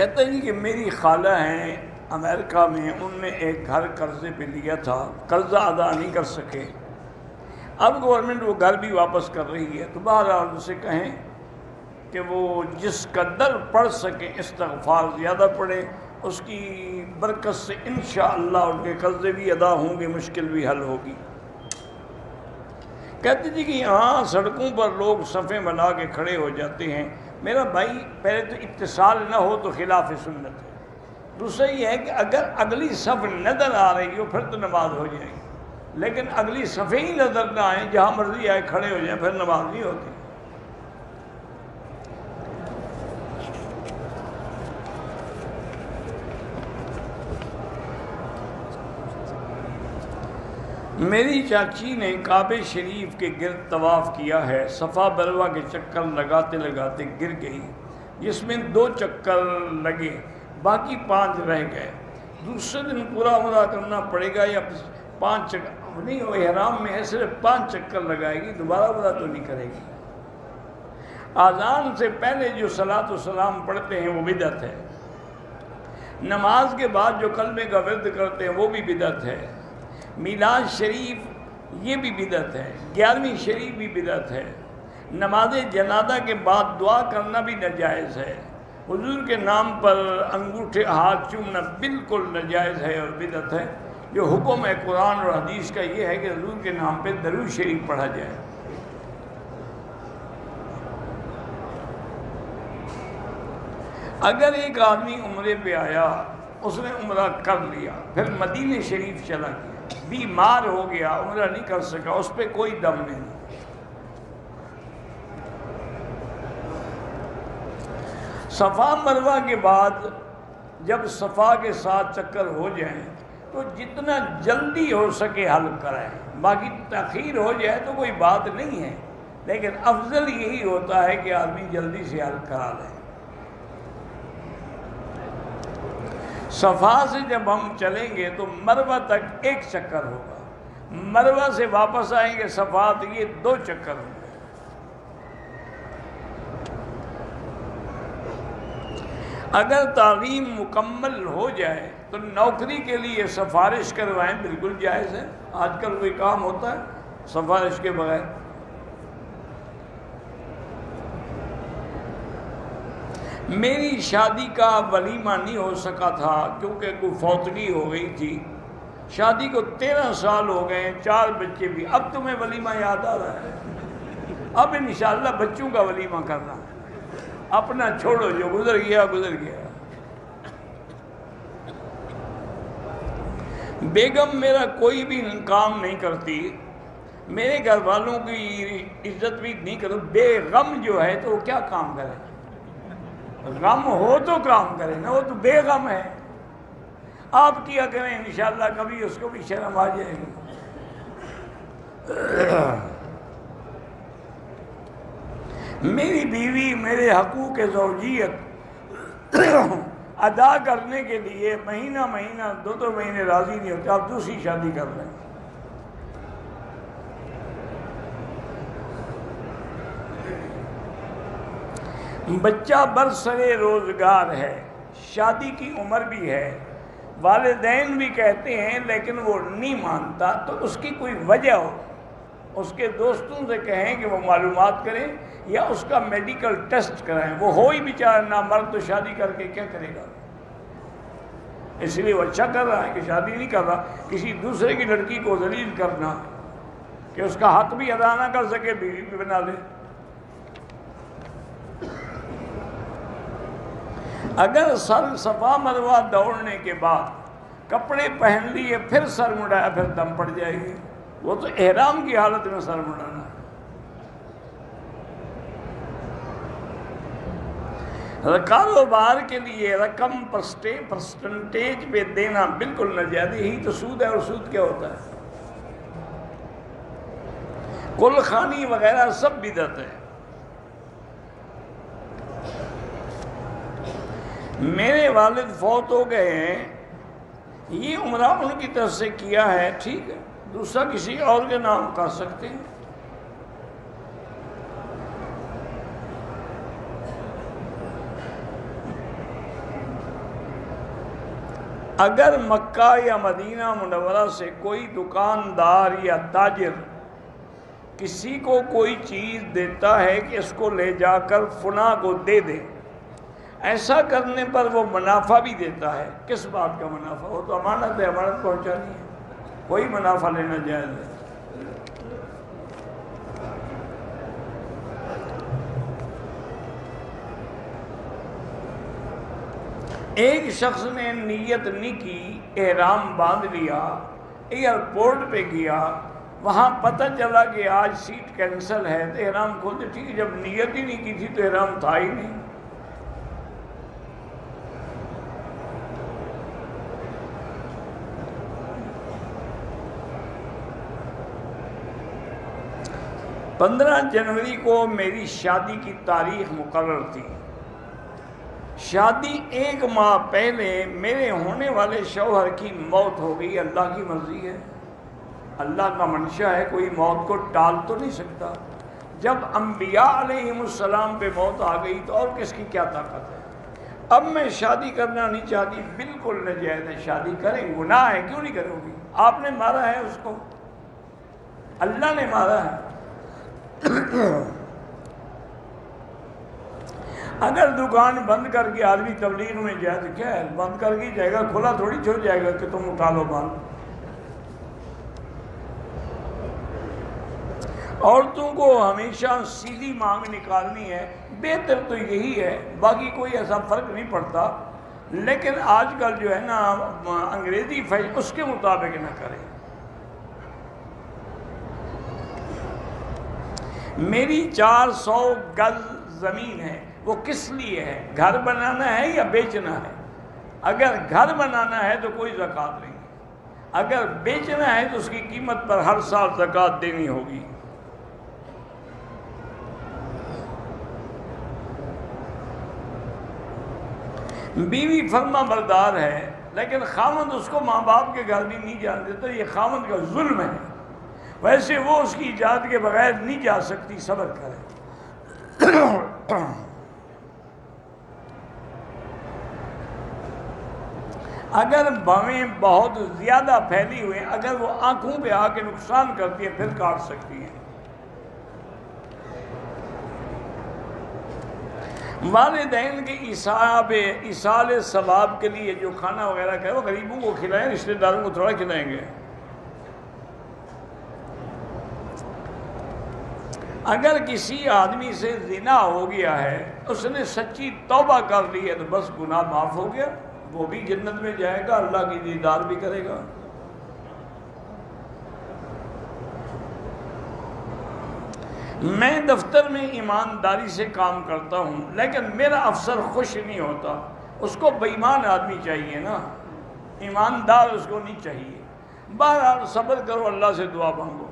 کہتے ہیں کہ میری خالہ ہیں امریکہ میں، انہوں نے ایک گھر قرضے پہ لیا تھا، قرضہ ادا نہیں کر سکے، اب گورنمنٹ وہ گھر بھی واپس کر رہی ہے، تو بہرحال ان سے کہیں کہ وہ جس قدر پڑھ سکیں استغفار زیادہ پڑھیں، اس کی برکت سے انشاءاللہ ان کے قرضے بھی ادا ہوں گے، مشکل بھی حل ہوگی۔ کہتے تھے کہ یہاں سڑکوں پر لوگ صفیں بنا کے کھڑے ہو جاتے ہیں۔ میرا بھائی، پہلے تو اتصال نہ ہو تو خلاف سنت ہے، دوسرا یہ ہے کہ اگر اگلی صف نظر آ رہی ہو پھر تو نماز ہو جائے گی، لیکن اگلی صفیں ہی نظر نہ آئیں، جہاں مرضی آئے کھڑے ہو جائیں، پھر نماز نہیں ہوتی۔ میری چاچی نے کعبہ شریف کے گرد طواف کیا ہے، صفا مروہ کے چکر لگاتے لگاتے گر گئی، جس میں 2 چکر لگے، باقی 5 رہ گئے۔ دوسرے دن پورا عمرہ کرنا پڑے گا یا 5 چکر نہیں؟ وہ احرام میں ہے، صرف 5 چکر لگائے گی، دوبارہ عمرہ تو نہیں کرے گی۔ اذان سے پہلے جو صلاۃ و سلام پڑھتے ہیں وہ بدعت ہے، نماز کے بعد جو کلمے کا ورد کرتے ہیں وہ بھی بدعت ہے، میلاد شریف یہ بھی بدعت ہے، 11ویں شریف بھی بدعت ہے، نماز جنازہ کے بعد دعا کرنا بھی ناجائز ہے، حضور کے نام پر انگوٹھے ہاتھ چومنا بالکل ناجائز ہے اور بدعت ہے۔ جو حکم ہے قرآن اور حدیث کا یہ ہے کہ حضور کے نام پہ درود شریف پڑھا جائے۔ اگر ایک آدمی عمرے پہ آیا، اس نے عمرہ کر لیا، پھر مدینہ شریف چلا گیا، بیمار ہو گیا، عمرہ نہیں کر سکا، اس پہ کوئی دم نہیں۔ صفا مروہ کے بعد جب صفا کے 7 چکر ہو جائیں تو جتنا جلدی ہو سکے حل کرائیں، باقی تاخیر ہو جائے تو کوئی بات نہیں ہے، لیکن افضل یہی ہوتا ہے کہ آدمی جلدی سے حل کرا لے۔ صفا سے جب ہم چلیں گے تو مروہ تک 1 چکر ہوگا، مروہ سے واپس آئیں گے صفا تو یہ 2 چکر ہوں گے۔ اگر تعلیم مکمل ہو جائے تو نوکری کے لیے سفارش کروائیں، بالکل جائز ہے، آج کل کوئی کام ہوتا ہے سفارش کے بغیر؟ میری شادی کا ولیمہ نہیں ہو سکا تھا کیونکہ کوئی فوتگی ہو گئی تھی، شادی کو 13 سال ہو گئے، 4 بچے بھی، اب تمہیں ولیمہ یاد آ رہا ہے؟ اب انشاءاللہ بچوں کا ولیمہ کرنا، اپنا چھوڑو، جو گزر گیا گزر گیا۔ بیگم میرا کوئی بھی کام نہیں کرتی، میرے گھر والوں کی عزت بھی نہیں کرو، بے غم جو ہے تو وہ کیا کام کرے؟ غم ہو تو کام کرے نا، وہ تو بے غم ہے، آپ کیا کریں، انشاءاللہ کبھی اس کو بھی شرم آ جائے گی۔ میری بیوی میرے حقوق زوجیت ادا کرنے کے لیے مہینہ 2 مہینے راضی نہیں ہوتے، آپ دوسری شادی کر لیں۔ بچہ برسرے روزگار ہے، شادی کی عمر بھی ہے، والدین بھی کہتے ہیں لیکن وہ نہیں مانتا، تو اس کی کوئی وجہ ہو، اس کے دوستوں سے کہیں کہ وہ معلومات کریں یا اس کا میڈیکل ٹیسٹ کرائیں، وہ ہو ہی بیچارہ نامرد تو شادی کر کے کیا کرے گا؟ اس لیے وہ اچھا کر رہا ہے کہ شادی نہیں کر رہا، کسی دوسرے کی لڑکی کو ذلیل کرنا کہ اس کا حق بھی ادا نہ کر سکے، بیوی بھی بنا لے۔ اگر سر صفا مروہ دوڑنے کے بعد کپڑے پہن لیے پھر سر مڑایا، پھر دم پڑ جائے گی، وہ تو احرام کی حالت میں سر مڑانا ہے۔ کاروبار کے لیے رقم پرسنٹیج پہ دینا بالکل ناجائز، یہی تو سود ہے، اور سود کیا ہوتا ہے؟ کل خانی وغیرہ سب بدعت ہے۔ میرے والد فوت ہو گئے ہیں، یہ عمرہ ان کی طرف سے کیا ہے، ٹھیک ہے، دوسرا کسی اور کے نام کر سکتے ہیں۔ اگر مکہ یا مدینہ منورہ سے کوئی دکاندار یا تاجر کسی کو کوئی چیز دیتا ہے کہ اس کو لے جا کر فلاں کو دے دے، ایسا کرنے پر وہ منافع بھی دیتا ہے، کس بات کا منافع؟ وہ تو امانت ہے، امانت پہنچانی ہے، کوئی منافع لینا جائز ہے۔ ایک شخص نے نیت نہیں کی، احرام باندھ لیا، ایئرپورٹ پہ گیا، وہاں پتہ چلا کہ آج سیٹ کینسل ہے، تو احرام کھولتے، ٹھیک ہے، جب نیت ہی نہیں کی تھی تو احرام تھا ہی نہیں۔ پندرہ جنوری کو میری شادی کی تاریخ مقرر تھی۔ شادی ایک ماہ پہلے میرے ہونے والے شوہر کی موت ہو گئی۔ اللہ کی مرضی ہے، اللہ کا منشا ہے، کوئی موت کو ٹال تو نہیں سکتا۔ جب انبیاء علیہم السلام پہ موت آ گئی تو اور کس کی کیا طاقت ہے؟ اب میں شادی کرنا نہیں چاہتی، بالکل ناجائز ہے، شادی کریں، گناہ ہے، کیوں نہیں کرو گی؟ آپ نے مارا ہے اس کو، اللہ نے مارا ہے۔ اگر دکان بند کر کے آدمی تبلیغ میں جائے تو کیا ہے، بند کر کے جائے گا، کھلا تھوڑی چھوڑ جائے گا کہ تم اٹھا لو باندھ۔ عورتوں کو ہمیشہ سیدھی مانگ نکالنی ہے، بہتر تو یہی ہے، باقی کوئی ایسا فرق نہیں پڑتا، لیکن آج کل جو ہے نا انگریزی فیشن، اس کے مطابق نہ کریں۔ میری 400 گز زمین ہے، وہ کس لیے ہے؟ گھر بنانا ہے یا بیچنا ہے؟ اگر گھر بنانا ہے تو کوئی زکوٰۃ نہیں، اگر بیچنا ہے تو اس کی قیمت پر ہر سال زکوٰۃ دینی ہوگی۔ بیوی فرما بردار ہے، لیکن خاوند اس کو ماں باپ کے گھر بھی نہیں جان دیتا، یہ خاوند کا ظلم ہے۔ ویسے وہ اس کی اجازت کے بغیر نہیں جا سکتی، صبر کرے۔ اگر بھویں بہت زیادہ پھیلی ہوئی، اگر وہ آنکھوں پہ آ کے نقصان کرتی ہے پھر کاٹ سکتی ہیں۔ والدین کے ایصال ثواب کے لیے جو کھانا وغیرہ کہ وہ غریبوں کو کھلائیں، رشتہ داروں کو تھوڑا کھلائیں گے۔ اگر کسی آدمی سے زنا ہو گیا ہے، اس نے سچی توبہ کر لی ہے تو بس گناہ معاف ہو گیا، وہ بھی جنت میں جائے گا، اللہ کی دیدار بھی کرے گا۔ میں دفتر میں ایمانداری سے کام کرتا ہوں، لیکن میرا افسر خوش نہیں ہوتا، اس کو بے ایمان آدمی چاہیے نا، ایماندار اس کو نہیں چاہیے۔ بہرحال صبر کرو، اللہ سے دعا مانگو۔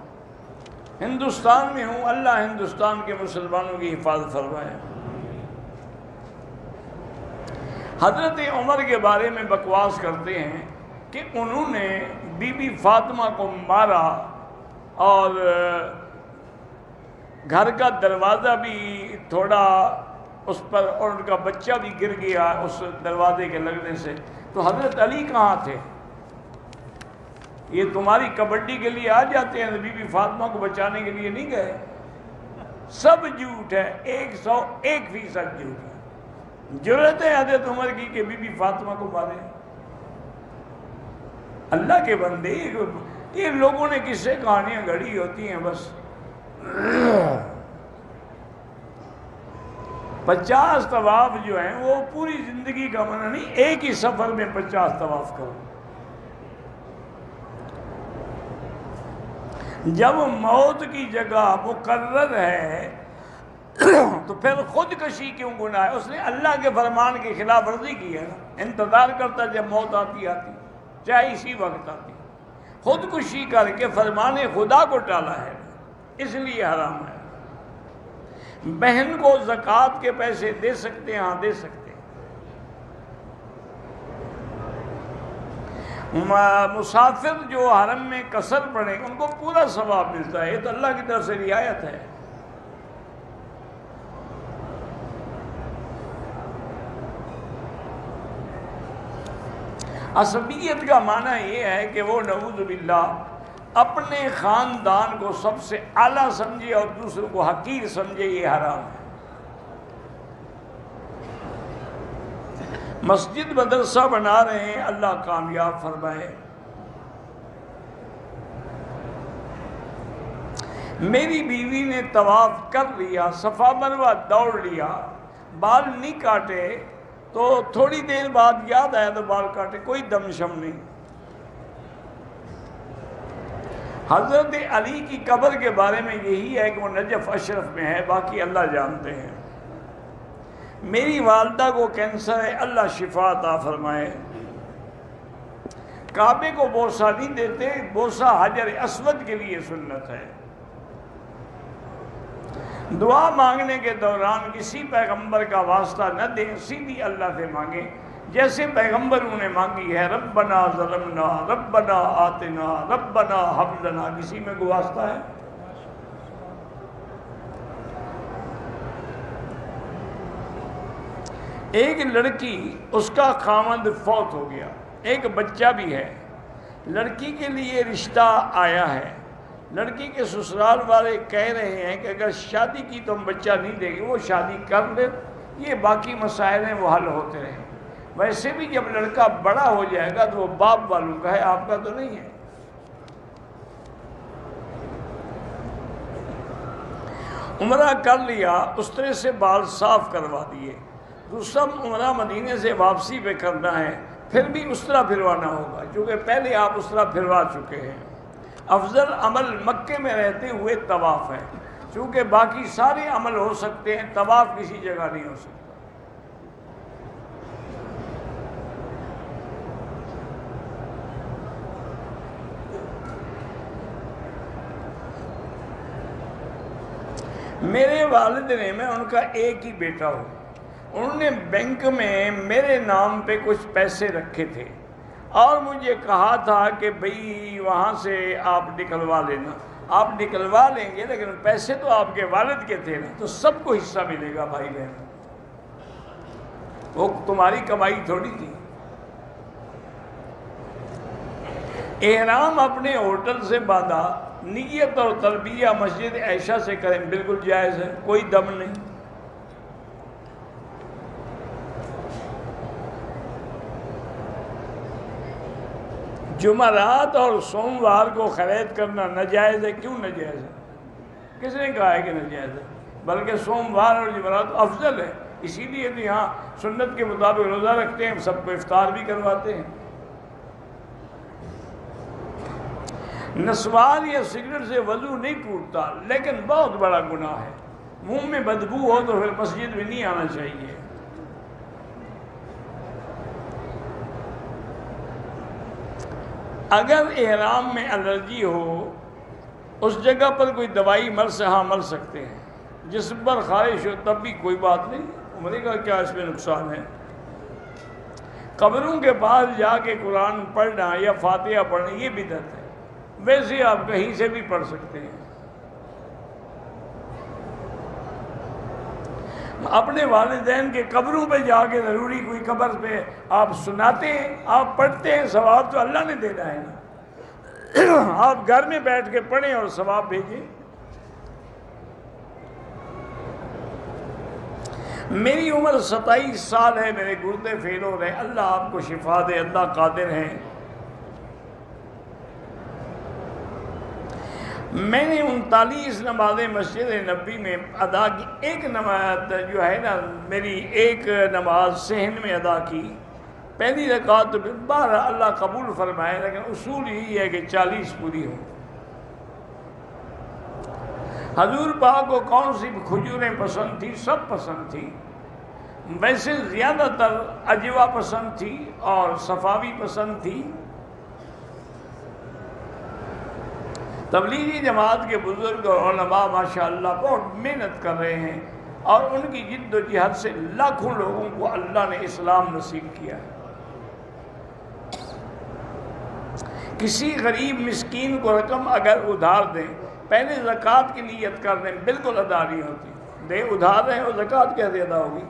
ہندوستان میں ہوں، اللہ ہندوستان کے مسلمانوں کی حفاظت فرمائے۔ حضرت عمر کے بارے میں بکواس کرتے ہیں کہ انہوں نے بی بی فاطمہ کو مارا اور گھر کا دروازہ بھی تھوڑا اس پر، اور ان کا بچہ بھی گر گیا اس دروازے کے لگنے سے۔ تو حضرت علی کہاں تھے؟ یہ تمہاری کبڈی کے لیے آ جاتے ہیں، بی بی فاطمہ کو بچانے کے لیے نہیں گئے؟ سب جھوٹ ہے، 101% جھوٹ ہے۔ جرأت ہے حضرت عمر کی کہ بی بی فاطمہ کو مارے؟ اللہ کے بندے، یہ لوگوں نے قصے کہانیاں گھڑی ہوتی ہیں بس۔ 50 طواف جو ہیں وہ پوری زندگی کا منع نہیں، ایک ہی سفر میں 50 طواف کرو۔ جب موت کی جگہ مقرر ہے تو پھر خودکشی کیوں گناہ ہے؟ اس نے اللہ کے فرمان کی خلاف ورزی کی ہے نا، انتظار کرتا جب موت آتی چاہے اسی وقت آتی، خودکشی کر کے فرمان خدا کو ٹالا ہے، اس لیے حرام ہے۔ بہن کو زکوٰۃ کے پیسے دے سکتے ہیں؟ ہاں دے سکتے ہیں۔ مسافر جو حرم میں قصر پڑھیں ان کو پورا ثواب ملتا ہے، یہ تو اللہ کی طرف سے رعایت ہے۔ عصبیت کا معنی یہ ہے کہ وہ نعوذ باللہ اپنے خاندان کو سب سے اعلیٰ سمجھے اور دوسروں کو حقیر سمجھے، یہ حرام ہے۔ مسجد مدرسہ بنا رہے ہیں، اللہ کامیاب فرمائے۔ میری بیوی نے طواف کر لیا، صفا مروہ دوڑ لیا، بال نہیں کاٹے، تو تھوڑی دیر بعد یاد آیا تو بال کاٹے، کوئی دم شم نہیں۔ حضرت علی کی قبر کے بارے میں یہی ہے کہ وہ نجف اشرف میں ہے، باقی اللہ جانتے ہیں۔ میری والدہ کو کینسر ہے، اللہ شفا عطا فرمائے۔ کعبے کو بوسہ نہیں دیتے، بوسہ حجر اسود کے لیے سنت ہے۔ دعا مانگنے کے دوران کسی پیغمبر کا واسطہ نہ دیں، سیدھی اللہ سے مانگیں جیسے پیغمبروں نے مانگی ہے۔ ربنا ظلمنا، ربنا آتنا، ربنا ہب لنا، کسی میں کوئی واسطہ ہے؟ ایک لڑکی، اس کا خاوند فوت ہو گیا، ایک بچہ بھی ہے، لڑکی کے لیے رشتہ آیا ہے، لڑکی کے سسرال والے کہہ رہے ہیں کہ اگر شادی کی تو ہم بچہ نہیں دیں گے، وہ شادی کر لے، یہ باقی مسائل ہیں وہ حل ہوتے رہیں۔ ویسے بھی جب لڑکا بڑا ہو جائے گا تو وہ باپ والوں کا ہے، آپ کا تو نہیں ہے۔ عمرہ کر لیا، اس طرح سے بال صاف کروا دیے، دوسرا عمرہ مدینے سے واپسی پہ کرنا ہے، پھر بھی اس طرح پھروانا ہوگا کیونکہ پہلے آپ اس طرح پھروا چکے ہیں۔ افضل عمل مکے میں رہتے ہوئے طواف ہے، چونکہ باقی سارے عمل ہو سکتے ہیں، طواف کسی جگہ نہیں ہو سکتا۔ میرے والد نے، میں ان کا ایک ہی بیٹا ہوں، انہوں نے بینک میں میرے نام پہ کچھ پیسے رکھے تھے اور مجھے کہا تھا کہ بھئی وہاں سے آپ نکلوا لینا۔ آپ نکلوا لیں گے لیکن پیسے تو آپ کے والد کے تھے نا، تو سب کو حصہ ملے گا بھائی بہن، وہ تمہاری کمائی تھوڑی تھی۔ احرام اپنے ہوٹل سے باندھا، نیت اور تلبیہ مسجد عائشہ سے کریں، بالکل جائز ہے، کوئی دم نہیں۔ جمعرات اور سوموار کو خرید کرنا ناجائز ہے، کیوں ناجائز ہے؟ کس نے کہا ہے کہ ناجائز ہے؟ بلکہ سوموار اور جمعرات افضل ہے، اسی لیے تو یہاں سنت کے مطابق روزہ رکھتے ہیں، سب کو افطار بھی کرواتے ہیں۔ نسوار یا سگریٹ سے وضو نہیں ٹوٹتا، لیکن بہت بڑا گناہ ہے، منہ میں بدبو ہو تو پھر مسجد میں نہیں آنا چاہیے۔ اگر احرام میں الرجی ہو، اس جگہ پر کوئی دوائی مل سکتے ہیں، جسم پر خارش ہو تب بھی کوئی بات نہیں، عمرے کا کیا اس میں نقصان ہے؟ قبروں کے پاس جا کے قرآن پڑھنا یا فاتحہ پڑھنا یہ بدعت ہے، ویسے آپ کہیں سے بھی پڑھ سکتے ہیں۔ اپنے والدین کے قبروں پہ جا کے ضروری کوئی قبر پہ آپ سناتے ہیں، آپ پڑھتے ہیں، ثواب تو اللہ نے دینا ہے نا، آپ گھر میں بیٹھ کے پڑھیں اور ثواب بھیجیں۔ میری عمر 27 سال ہے، میرے گردے فیل ہو رہے ہیں، اللہ آپ کو شفا دے، اللہ قادر ہیں۔ میں نے 39 نمازیں مسجد نبی میں ادا کی، ایک نماز جو ہے نا، میری ایک نماز صحن میں ادا کی، پہلی رکعت تو 12 اللہ قبول فرمائے، لیکن اصول یہی ہے کہ 40 پوری ہوں۔ حضور پاک کو کون سی کھجوریں پسند تھی؟ سب پسند تھی، ویسے زیادہ تر عجوا پسند تھی اور صفاوی پسند تھی۔ تبلیغی جماعت کے بزرگ اور علماء ماشاءاللہ بہت محنت کر رہے ہیں اور ان کی جد و جہد سے لاکھوں لوگوں کو اللہ نے اسلام نصیب کیا ہے۔ کسی غریب مسکین کو رقم اگر ادھار دیں، پہلے زکوٰۃ کی نیت کر دیں، بالکل ادا نہیں ہوتی۔ دے ادھار رہے ہو، زکوٰۃ کیسے ادا ہوگی؟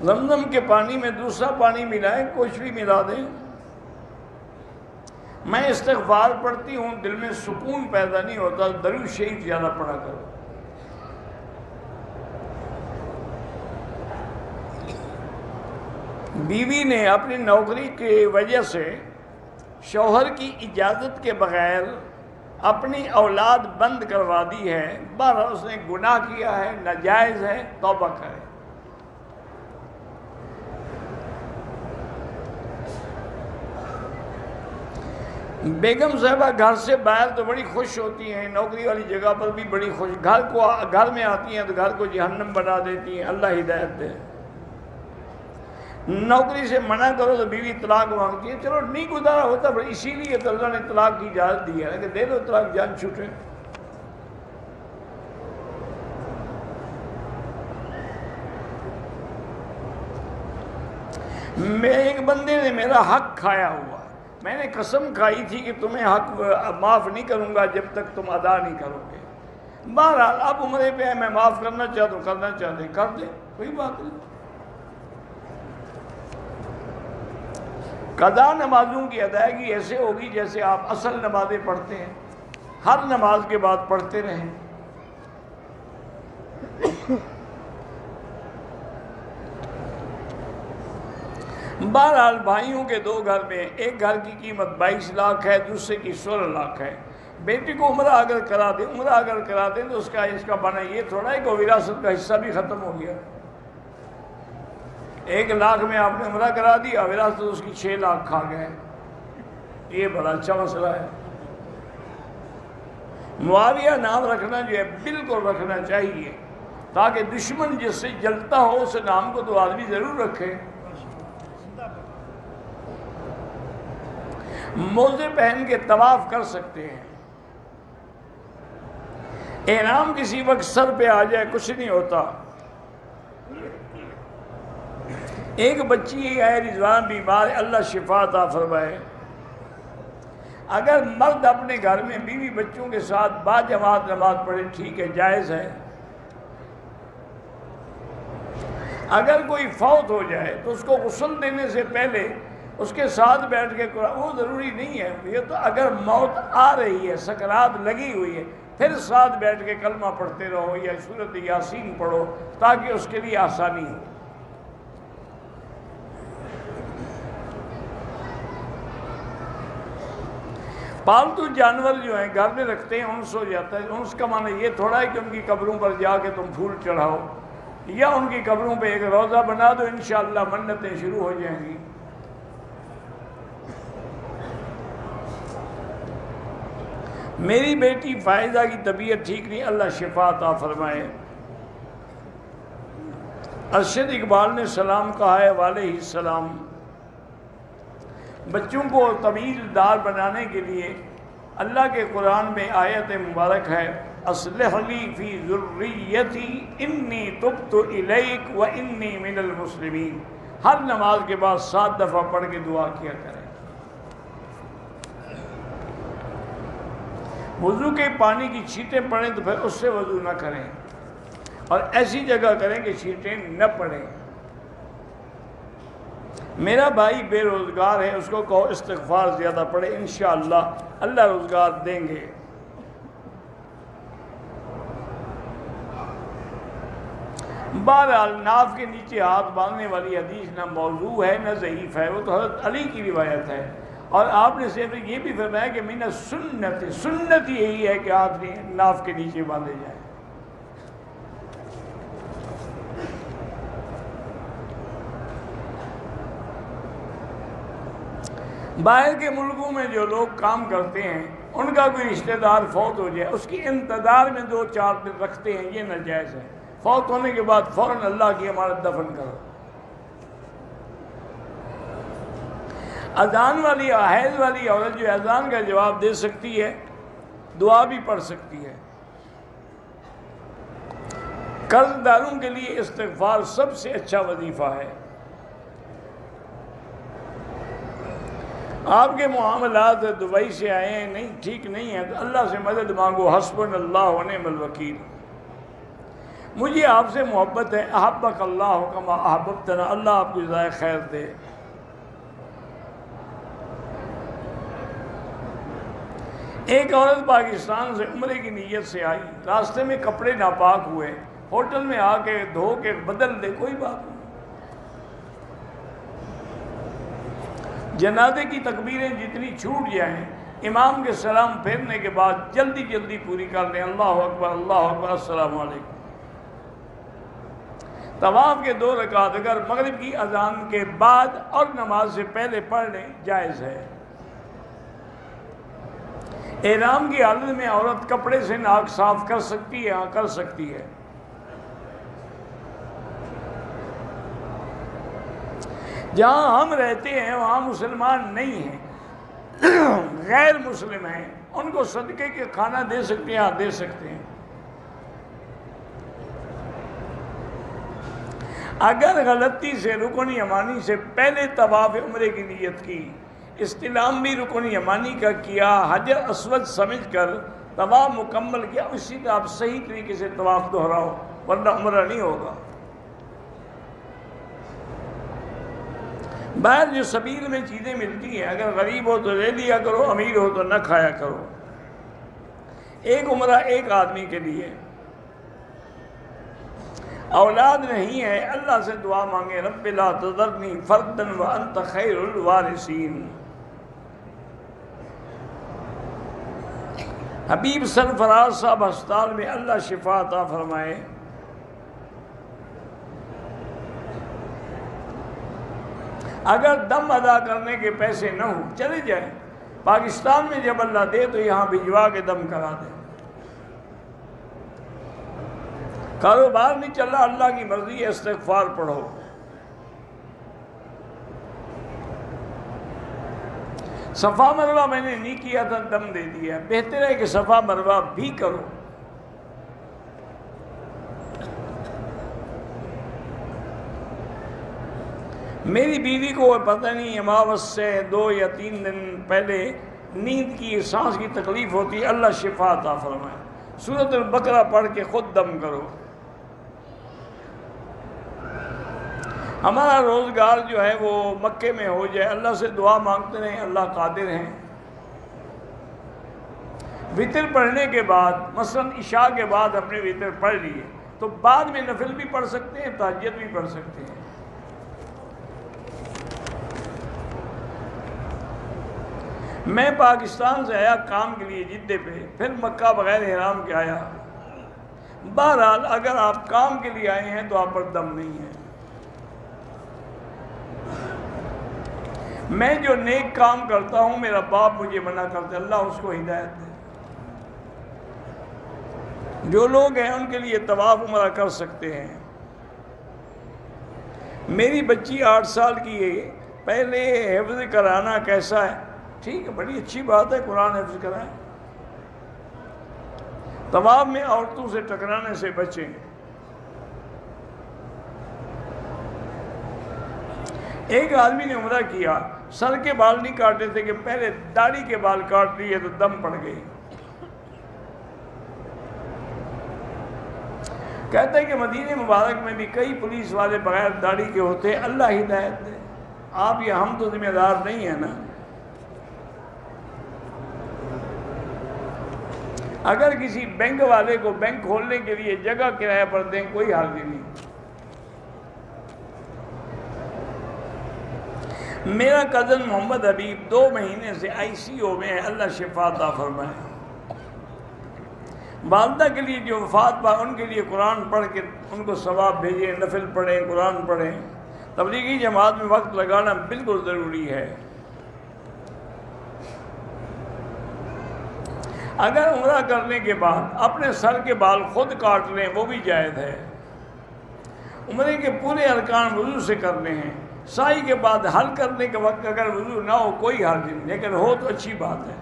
زمزم کے پانی میں دوسرا پانی ملائیں، کچھ بھی ملا دیں۔ میں استغفار پڑھتی ہوں، دل میں سکون پیدا نہیں ہوتا، درود شریف زیادہ پڑھا کرو۔ بیوی نے اپنی نوکری کی وجہ سے شوہر کی اجازت کے بغیر اپنی اولاد بند کروا دی ہے، بہرحال اس نے گناہ کیا ہے، ناجائز ہے، توبہ کرے۔ بیگم صاحبہ گھر سے باہر تو بڑی خوش ہوتی ہیں، نوکری والی جگہ پر بھی بڑی خوش، گھر میں آتی ہیں تو گھر کو جہنم بنا دیتی ہیں، اللہ ہدایت دے۔ نوکری سے منع کرو تو بیوی طلاق مانگتی ہے، چلو نہیں گزارا ہوتا، پر اسی لیے تو اللہ نے طلاق کی اجازت دی ہے کہ دے دو طلاق، جان چھوٹے۔ ایک بندے نے میرا حق کھایا ہوا، میں نے قسم کھائی تھی کہ تمہیں حق معاف نہیں کروں گا جب تک تم ادا نہیں کرو گے۔ بہرحال اب عمرے پہ ہے، میں معاف کرنا چاہتا ہوں، کرنا چاہتے ہیں کر دیں، کوئی بات نہیں۔ قضا نمازوں کی ادائیگی ایسے ہوگی جیسے آپ اصل نمازیں پڑھتے ہیں، ہر نماز کے بعد پڑھتے رہیں۔ بہرحال بھائیوں کے دو گھر میں، ایک گھر کی قیمت 22 لاکھ ہے، دوسرے کی 16 لاکھ ہے۔ بیٹی کو عمرہ اگر کرا دیں تو اس کا بنا یہ تھوڑا ہے کہ وراثت کا حصہ بھی ختم ہو گیا۔ 1 لاکھ میں آپ نے عمرہ کرا دیا، وراثت اس کی 6 لاکھ کھا گئے، یہ بڑا اچھا مسئلہ ہے۔ معاویہ نام رکھنا جو ہے بالکل رکھنا چاہیے، تاکہ دشمن جس سے جلتا ہو اس نام کو تو آدمی ضرور رکھے۔ موزے پہن کے طواف کر سکتے ہیں، احرام کسی وقت سر پہ آ جائے کچھ نہیں ہوتا۔ ایک بچی ہے رضوان بیمار ہے، اللہ شفا عطا فرمائے۔ اگر مرد اپنے گھر میں بیوی بچوں کے ساتھ باجماعت نماز پڑھے ٹھیک ہے، جائز ہے۔ اگر کوئی فوت ہو جائے تو اس کو غسل دینے سے پہلے اس کے ساتھ بیٹھ کے قرآن، وہ ضروری نہیں ہے، یہ تو اگر موت آ رہی ہے، سکرات لگی ہوئی ہے، پھر ساتھ بیٹھ کے کلمہ پڑھتے رہو یا سورۃ یاسین پڑھو تاکہ اس کے لیے آسانی ہو۔ پالتو جانور جو ہیں گھر میں رکھتے ہیں، انس ہو جاتا ہے، انس کا معنی یہ تھوڑا ہے کہ ان کی قبروں پر جا کے تم پھول چڑھاؤ یا ان کی قبروں پہ ایک روضہ بنا دو، انشاءاللہ منتیں شروع ہو جائیں گی۔ میری بیٹی فائزہ کی طبیعت ٹھیک نہیں، اللہ شفا عطا فرمائے۔ ارشد اقبال نے سلام کہا ہے علیہ السلام، بچوں کو تمیز دار بنانے کے لیے اللہ کے قرآن میں آیت مبارک ہے، اصلح لی فی ذریتی انی تبت الیک و انی من المسلمین۔ ہر نماز کے بعد 7 دفعہ پڑھ کے دعا کیا کریں۔ وضو کے پانی کی چھینٹیں پڑیں تو پھر اس سے وضو نہ کریں، اور ایسی جگہ کریں کہ چھینٹیں نہ پڑیں۔ میرا بھائی بے روزگار ہے، اس کو کہو استغفار زیادہ پڑھے، انشاءاللہ اللہ روزگار دیں گے۔ بہرحال ناف کے نیچے ہاتھ باندھنے والی حدیث نہ موضوع ہے نہ ضعیف ہے، وہ تو حضرت علی کی روایت ہے، اور آپ نے صرف یہ بھی فرمایا کہ من سنت، سنت یہی ہے کہ ہاتھ ناف کے نیچے باندھے جائیں۔ باہر کے ملکوں میں جو لوگ کام کرتے ہیں، ان کا کوئی رشتہ دار فوت ہو جائے، اس کی انتظار میں 2-4 دن رکھتے ہیں، یہ ناجائز ہے۔ فوت ہونے کے بعد فوراً اللہ کی امانت دفن کرو۔ اذان والی حیض والی عورت جو اذان کا جواب دے سکتی ہے، دعا بھی پڑھ سکتی ہے۔ قرض داروں کے لیے استغفار سب سے اچھا وظیفہ ہے۔ آپ کے معاملات دبئی سے آئے ہیں، نہیں ٹھیک نہیں ہیں تو اللہ سے مدد مانگو، حسبنا اللہ و نعم الوکیل۔ مجھے آپ سے محبت ہے، احبک اللہ کما احببتنا، اللہ آپ کو جزائے خیر دے۔ ایک عورت پاکستان سے عمرے کی نیت سے آئی، راستے میں کپڑے ناپاک ہوئے، ہوٹل میں آ کے دھو کے بدل دے، کوئی بات نہیں۔ جنازے کی تکبیریں جتنی چھوٹ جائیں، امام کے سلام پھیرنے کے بعد جلدی جلدی پوری کر لیں، اللہ اکبر اللہ اکبر السلام علیکم۔ طواف کے 2 رکعت اگر مغرب کی اذان کے بعد اور نماز سے پہلے پڑھ لیں جائز ہے۔ احرام کی حالت میں عورت کپڑے سے ناک صاف کر سکتی ہے؟ ہاں کر سکتی ہے۔ جہاں ہم رہتے ہیں وہاں مسلمان نہیں ہیں، غیر مسلم ہیں، ان کو صدقے کے کھانا دے سکتے ہیں؟ ہاں دے سکتے ہیں۔ اگر غلطی سے رکن یمانی سے پہلے طواف عمرے کی نیت کی، استلام بھی رکن یمانی کا کیا، حجر اسود سمجھ کر طواف مکمل کیا، اسی طرح آپ صحیح طریقے سے طواف دہراؤ، ورنہ عمرہ نہیں ہوگا۔ باہر جو سبیل میں چیزیں ملتی ہیں، اگر غریب ہو تو لے لیا کرو، امیر ہو تو نہ کھایا کرو۔ ایک عمرہ ایک آدمی کے لیے۔ اولاد نہیں ہے، اللہ سے دعا مانگے، رب لا تذرنی فردا وانت خیر الوارثین۔ حبیب سرفراز صاحب ہسپتال میں، اللہ شفا عطا فرمائے۔ اگر دم ادا کرنے کے پیسے نہ ہوں چلے جائیں، پاکستان میں جب اللہ دے تو یہاں بھجوا کے دم کرا دیں۔ کاروبار نہیں چل رہا، اللہ کی مرضی ہے، استغفار پڑھو۔ صفا مروہ میں نے نہیں کیا تھا، دم دے دیا، بہتر ہے کہ صفا مروہ بھی کرو۔ میری بیوی کو پتہ نہیں اماوس سے 2 یا 3 دن پہلے نیند کی سانس کی تکلیف ہوتی ہے، اللہ شفا عطا فرمائے۔ سورۃ البقرہ پڑھ کے خود دم کرو۔ ہمارا روزگار جو ہے وہ مکے میں ہو جائے، اللہ سے دعا مانگتے رہیں، اللہ قادر ہیں۔ وتر پڑھنے کے بعد، مثلا عشاء کے بعد اپنے وتر پڑھ لیے تو بعد میں نفل بھی پڑھ سکتے ہیں، تہجد بھی پڑھ سکتے ہیں۔ میں پاکستان سے آیا کام کے لیے جدے پہ، پھر مکہ بغیر احرام کے آیا۔ بہرحال اگر آپ کام کے لیے آئے ہیں تو آپ پر دم نہیں ہے۔ میں جو نیک کام کرتا ہوں میرا باپ مجھے منع کرتا ہے، اللہ اس کو ہدایت دے۔ جو لوگ ہیں ان کے لیے طواف عمرہ کر سکتے ہیں۔ میری بچی 8 سال کی ہے، پہلے حفظ کرانا کیسا ہے؟ ٹھیک ہے، بڑی اچھی بات ہے، قرآن حفظ کرائیں۔ طواف میں عورتوں سے ٹکرانے سے بچیں۔ ایک آدمی نے عمرہ کیا، سر کے بال نہیں کاٹے تھے کہ پہلے داڑھی کے بال کاٹ لیے تو دم پڑ گئی۔ کہتا ہے کہ مدینہ مبارک میں بھی کئی پولیس والے بغیر داڑھی کے ہوتے، اللہ ہدایت دے۔ آپ یا ہم تو ذمہ دار نہیں ہیں نا۔ اگر کسی بینک والے کو بینک کھولنے کے لیے جگہ کرایہ پر دیں کوئی حرج نہیں۔ میرا کزن محمد حبیب 2 مہینے سے ICU میں ہے، اللہ شفا عطا فرمائے۔ والدہ کے لیے جو وفات پا ان کے لیے قرآن پڑھ کے ان کو ثواب بھیجیں، نفل پڑھیں، قرآن پڑھیں۔ تبلیغی جماعت میں وقت لگانا بالکل ضروری ہے۔ اگر عمرہ کرنے کے بعد اپنے سر کے بال خود کاٹ لیں وہ بھی جائز ہے۔ عمرے کے پورے ارکان وضو سے کرنے ہیں۔ سعی کے بعد حل کرنے کے وقت اگر وضو نہ ہو کوئی حرج نہیں، لیکن ہو تو اچھی بات ہے۔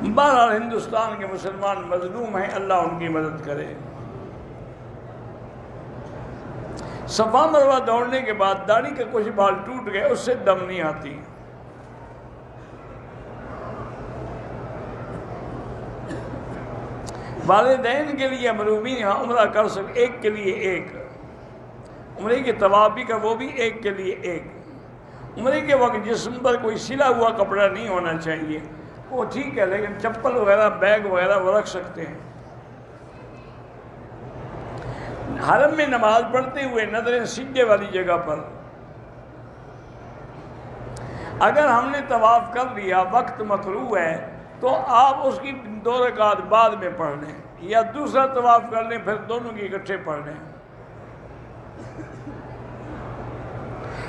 بہرحال ہندوستان کے مسلمان مظلوم ہیں، اللہ ان کی مدد کرے۔ صفا مروہ دوڑنے کے بعد داڑھی کے کچھ بال ٹوٹ گئے، اس سے دم نہیں آتی۔ والدین کے لیے محرومین یہاں عمرہ کر سکتے، ایک کے لیے ایک عمرے کے طواف بھی کا، وہ بھی ایک کے لیے ایک۔ عمرے کے وقت جسم پر کوئی سلا ہوا کپڑا نہیں ہونا چاہیے، وہ ٹھیک ہے، لیکن چپل وغیرہ بیگ وغیرہ وہ رکھ سکتے ہیں۔ حرم میں نماز پڑھتے ہوئے نظریں سجدے والی جگہ پر، اگر ہم نے طواف کر لیا، وقت مکروہ ہے، تو آپ اس کی 2 رکعت بعد میں پڑھ لیں، یا دوسرا طواف کر لیں، پھر دونوں کی اکٹھے پڑھ لیں۔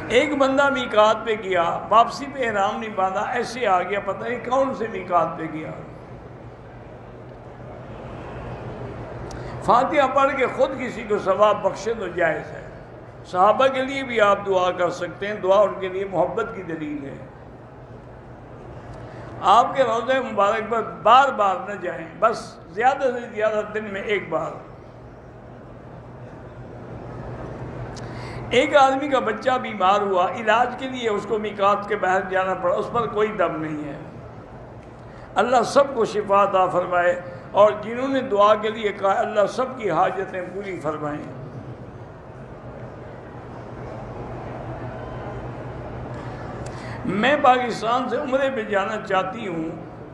ایک بندہ میقات پہ گیا، واپسی پہ احرام نہیں باندھا، ایسے آ گیا، پتہ نہیں کون سے میقات پہ گیا، فاتحہ پڑھ کے خود کسی کو ثواب بخشے تو جائز ہے۔ صحابہ کے لیے بھی آپ دعا کر سکتے ہیں، دعا ان کے لیے محبت کی دلیل ہے۔ آپ کے روضہ مبارک پر بار بار نہ جائیں، بس زیادہ سے زیادہ دن میں ایک بار۔ ایک آدمی کا بچہ بیمار ہوا، علاج کے لیے اس کو میقات کے باہر جانا پڑا، اس پر کوئی دم نہیں ہے۔ اللہ سب کو شفا عطا فرمائے، اور جنہوں نے دعا کے لیے کہا اللہ سب کی حاجتیں پوری فرمائیں۔ میں پاکستان سے عمرے پہ جانا چاہتی ہوں،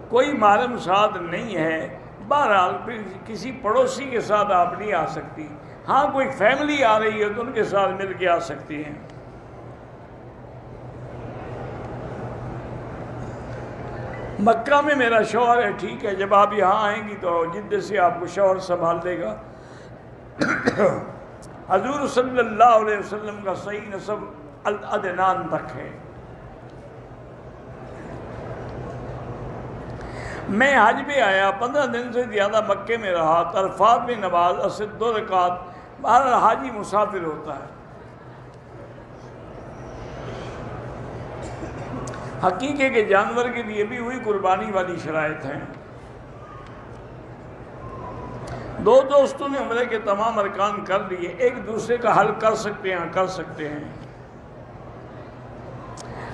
کوئی محرم ساتھ نہیں ہے، بہرحال پھر کسی پڑوسی کے ساتھ آپ نہیں آ سکتی، ہاں کوئی فیملی آ رہی ہے تو ان کے ساتھ مل کے آ سکتی ہیں۔ مکہ میں میرا شوہر ہے، ٹھیک ہے، جب آپ یہاں آئیں گی تو جدہ سے آپ کو شوہر سنبھال لے گا۔ حضور صلی اللہ علیہ وسلم کا صحیح نسب العدنان تک ہے۔ میں حج پہ آیا، 15 دن سے زیادہ مکے میں رہا، عرفات میں نماز اثر 2 رکعت، بہرحال حاجی مسافر ہوتا ہے۔ حقیقے کے جانور کے لیے بھی ہوئی قربانی والی شرائط ہیں۔ 2 دوستوں نے عمرے کے تمام ارکان کر لیے، ایک دوسرے کا حل کر سکتے ہیں۔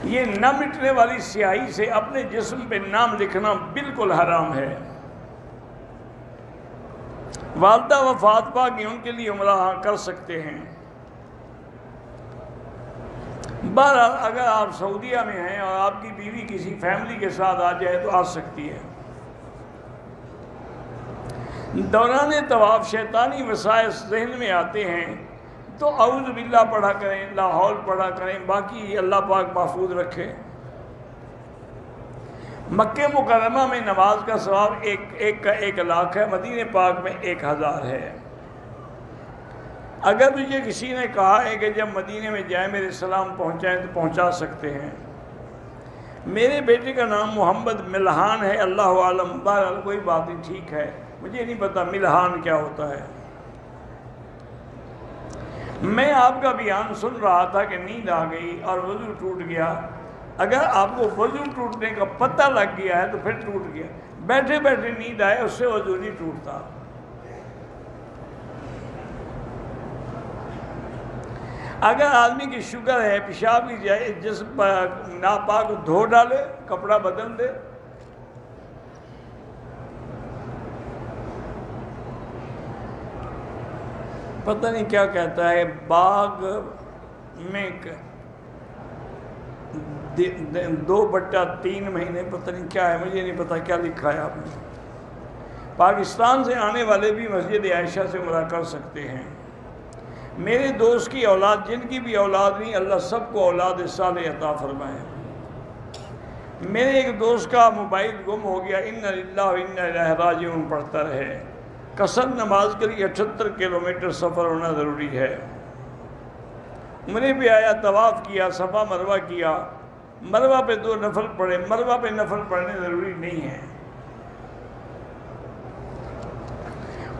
یہ نہ مٹنے والی سیاہی سے اپنے جسم پہ نام لکھنا بالکل حرام ہے۔ والدہ وفات پا گئی، ان کے لیے عمرہ کر سکتے ہیں۔ بہرحال اگر آپ سعودیہ میں ہیں اور آپ کی بیوی کسی فیملی کے ساتھ آ جائے تو آ سکتی ہے۔ دوران طواف شیطانی وسائس ذہن میں آتے ہیں تو اعوذ باللہ پڑھا کریں، لا حول پڑھا کریں، باقی اللہ پاک محفوظ رکھے۔ مکہ مکرمہ میں نماز کا ثواب ایک کا 1 لاکھ ہے، مدینہ پاک میں 1000 ہے۔ اگر مجھے کسی نے کہا ہے کہ جب مدینہ میں جائیں میرے سلام پہنچائیں تو پہنچا سکتے ہیں۔ میرے بیٹے کا نام محمد ملہان ہے، اللہ عالم، بہرحال کوئی بات نہیں، ٹھیک ہے، مجھے نہیں پتا ملہان کیا ہوتا ہے۔ میں آپ کا بیان سن رہا تھا کہ نیند آ گئی اور وضو ٹوٹ گیا۔ اگر آپ کو وضو ٹوٹنے کا پتہ لگ گیا ہے تو پھر ٹوٹ گیا، بیٹھے بیٹھے نیند آئے اس سے وضو نہیں ٹوٹتا۔ اگر آدمی کی شوگر ہے، پیشاب کی جائے، جسم ناپاک کو دھو ڈالے، کپڑا بدل دے۔ پتہ نہیں کیا کہتا ہے، باغ میں 2/3 مہینے، پتہ نہیں کیا ہے، مجھے نہیں پتہ کیا لکھا ہے آپ نے۔ پاکستان سے آنے والے بھی مسجد عائشہ سے عمرہ کر سکتے ہیں۔ میرے دوست کی اولاد، جن کی بھی اولاد نہیں، اللہ سب کو اولاد صالح عطا فرمائے۔ میرے ایک دوست کا موبائل گم ہو گیا، انا للہ و انا الیہ راجعون پڑھتا رہے۔ قصر نماز کے لیے 78 کلومیٹر سفر ہونا ضروری ہے۔ عمرے پہ آیا، طواف کیا، صفا مروہ کیا، مروہ پہ 2 نفل پڑھے، مروہ پہ نفل پڑھنے ضروری نہیں ہے۔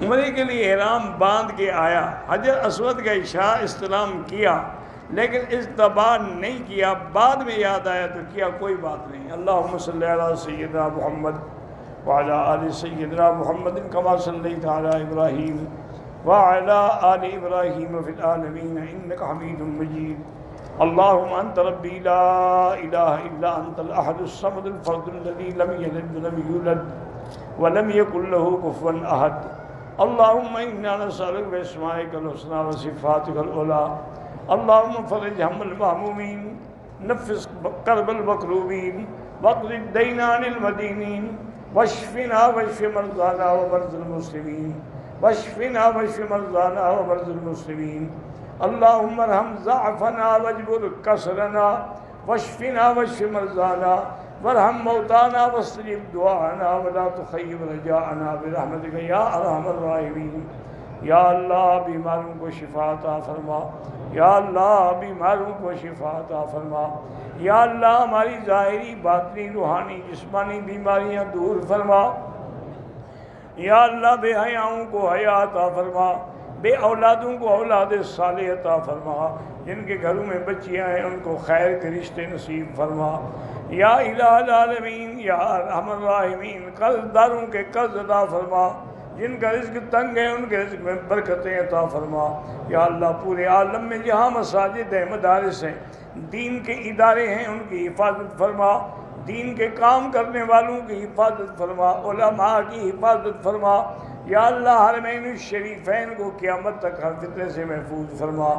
عمرے کے لیے احرام باندھ کے آیا، حجر اسود کا اشارہ استلام کیا، لیکن استباع نہیں کیا، بعد میں یاد آیا تو کیا، کوئی بات نہیں۔ اللہم صلی علی سیدنا محمد وعلی آل سیدنا محمد کما صلیت علی ابراہیم وعلی آل ابراہیم فی العالمین انک حمید مجید۔ اللہم انت ربی لا الہ الا انت الاحد الصمد الفرد الذی لم یلد ولم یولد ولم یکن له کفوا احد۔ اللهم إنا نسألك بأسمائك الحسنى وصفاتك العلى اللهم فرج هم المهمومين نفس كرب المكروبين واقض الدين عن المدينين واشفنا واشف مرضانا ومرضى المسلمين واشفنا واشف مرضانا ومرضى المسلمين اللهم ارحم ضعفنا واجبر كسرنا واشفنا واشف مرضانا وارحم موتانا واستجب دعانا ولا تخيب رجاءنا برحمتك یا ارحم الراحمین۔ یا اللہ بیماروں کو شفا عطا فرما، یا اللہ بیماروں کو شفا عطا فرما، یا اللہ ہماری ظاہری باطنی روحانی جسمانی بیماریاں دور فرما، یا اللہ بے حیاؤں کو حیا عطا فرما، بے اولادوں کو اولاد صالح عطا فرما، جن کے گھروں میں بچیاں ہیں ان کو خیر کے رشتے نصیب فرما، یا الہ العالمین یا ارحم الراحمین۔ قرض داروں کے قرض عطا فرما، جن کا رزق تنگ ہے ان کے رزق میں برکتیں عطا فرما، یا اللہ پورے عالم میں جہاں مساجد ہیں مدارس ہیں دین کے ادارے ہیں ان کی حفاظت فرما، دین کے کام کرنے والوں کی حفاظت فرما، علماء کی حفاظت فرما، یا اللہ حرمین الشریفین کو قیامت تک ہر فتنے سے محفوظ فرما،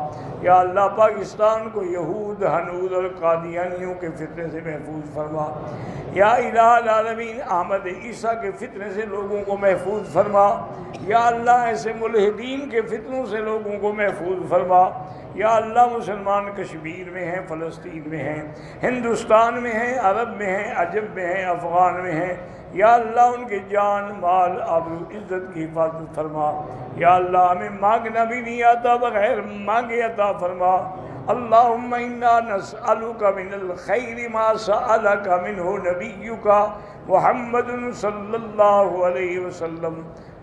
یا اللہ پاکستان کو یہود ہنود اور قادیانیوں کے فتنے سے محفوظ فرما، یا الہ العالمین احمد عیسیٰ کے فتنے سے لوگوں کو محفوظ فرما، یا اللہ ایسے ملحدین کے فتنوں سے لوگوں کو محفوظ فرما، یا اللہ مسلمان کشمیر میں ہیں، فلسطین میں ہیں، ہندوستان میں ہیں، عرب میں ہیں، عجب میں ہیں، افغان میں ہیں، یا اللہ ان کے جان مال آبرو عزت کی حفاظت فرما، یا اللہ ہمیں مانگنا بھی نہیں آتا بغیر مانگے عطا فرما۔ اللہم انا نسألک من الخیر ما سألک منہ نبیک محمد صلی اللہ علیہ وسلم،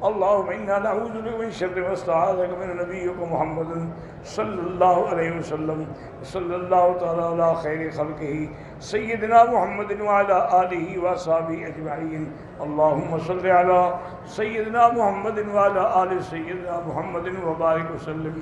اللہم انا نعوذ بک من شر ما استعاذک من نبیک محمد صلی اللہ علیہ وسلم، صلی اللہ تعالی علی خیر خلقہ سیدنا محمد وعلی آلہ وصحبہ اجمعین، اللہم صلی علی سیدنا محمد وعلی آل سیدنا محمد وبارک وسلم۔